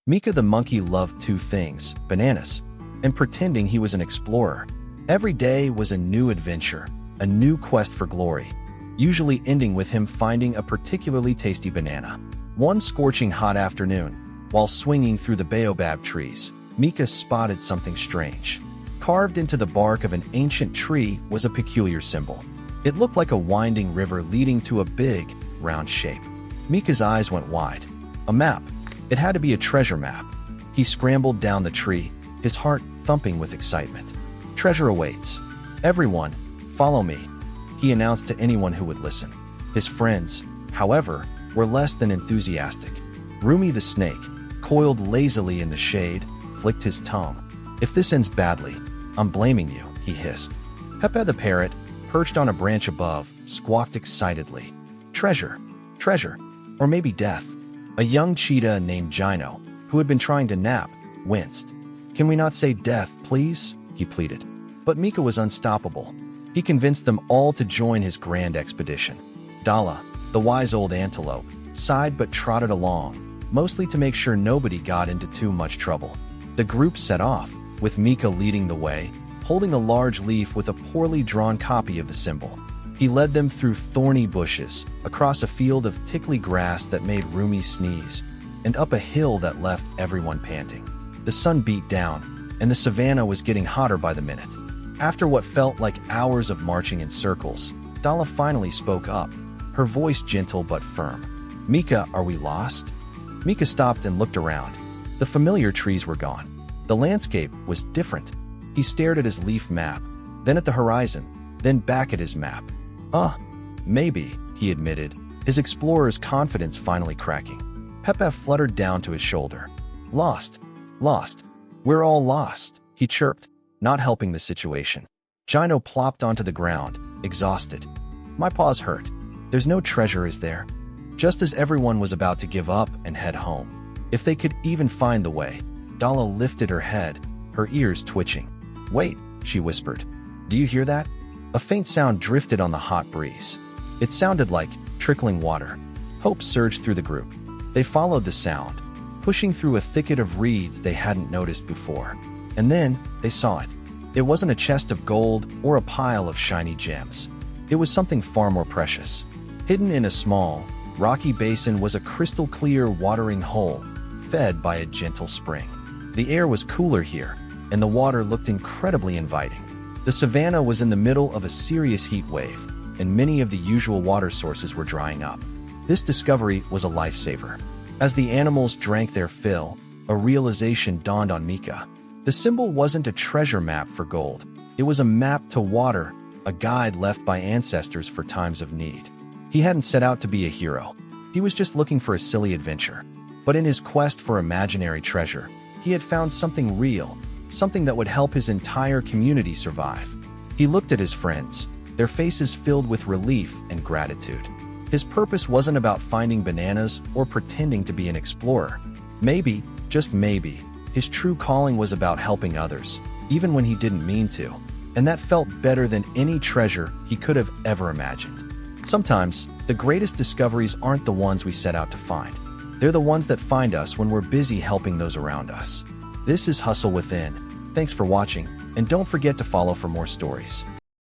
Mika the monkey loved two things: bananas and pretending he was an explorer. Every day was a new adventure, a new quest for glory, usually ending with him finding a particularly tasty banana. One scorching hot afternoon, while swinging through the baobab trees, Mika spotted something strange. Carved into the bark of an ancient tree was a peculiar symbol. It looked like a winding river leading to a big, round shape. Mika's eyes went wide. A map. It had to be a treasure map. He scrambled down the tree, his heart thumping with excitement. Treasure awaits. Everyone, follow me, he announced to anyone who would listen. His friends, however, were less than enthusiastic. Rumi the snake, coiled lazily in the shade, flicked his tongue. If this ends badly, I'm blaming you, he hissed. Pepe the parrot, perched on a branch above, squawked excitedly. Treasure, treasure, or maybe death. A young cheetah named Gino, who had been trying to nap, winced. Can we not say death, please? He pleaded. But Mika was unstoppable. He convinced them all to join his grand expedition. Dala, the wise old antelope, sighed but trotted along, mostly to make sure nobody got into too much trouble. The group set off, with Mika leading the way, holding a large leaf with a poorly drawn copy of the symbol. He led them through thorny bushes, across a field of tickly grass that made Rumi sneeze, and up a hill that left everyone panting. The sun beat down, and the savannah was getting hotter by the minute. After what felt like hours of marching in circles, Dala finally spoke up, her voice gentle but firm. Mika, are we lost? Mika stopped and looked around. The familiar trees were gone. The landscape was different. He stared at his leaf map, then at the horizon, then back at his map. Maybe, he admitted, his explorer's confidence finally cracking. Pepe fluttered down to his shoulder. Lost. Lost. We're all lost, he chirped, not helping the situation. Gino plopped onto the ground, exhausted. My paws hurt. There's no treasure, is there? Just as everyone was about to give up and head home. If they could even find the way, Dala lifted her head, her ears twitching. Wait, she whispered. Do you hear that? A faint sound drifted on the hot breeze. It sounded like trickling water. Hope surged through the group. They followed the sound, pushing through a thicket of reeds they hadn't noticed before. And then they saw it. It wasn't a chest of gold or a pile of shiny gems. It was something far more precious. Hidden in a small, rocky basin was a crystal-clear watering hole, fed by a gentle spring. The air was cooler here, and the water looked incredibly inviting. The savannah was in the middle of a serious heat wave, and many of the usual water sources were drying up. This discovery was a lifesaver. As the animals drank their fill, a realization dawned on Mika. The symbol wasn't a treasure map for gold. It was a map to water, a guide left by ancestors for times of need. He hadn't set out to be a hero. He was just looking for a silly adventure. But in his quest for imaginary treasure, he had found something real, something that would help his entire community survive. He looked at his friends, their faces filled with relief and gratitude. His purpose wasn't about finding bananas or pretending to be an explorer. Maybe, just maybe, his true calling was about helping others, even when he didn't mean to. And that felt better than any treasure he could have ever imagined. Sometimes, the greatest discoveries aren't the ones we set out to find. They're the ones that find us when we're busy helping those around us. This is Hustle Within. Thanks for watching, and don't forget to follow for more stories.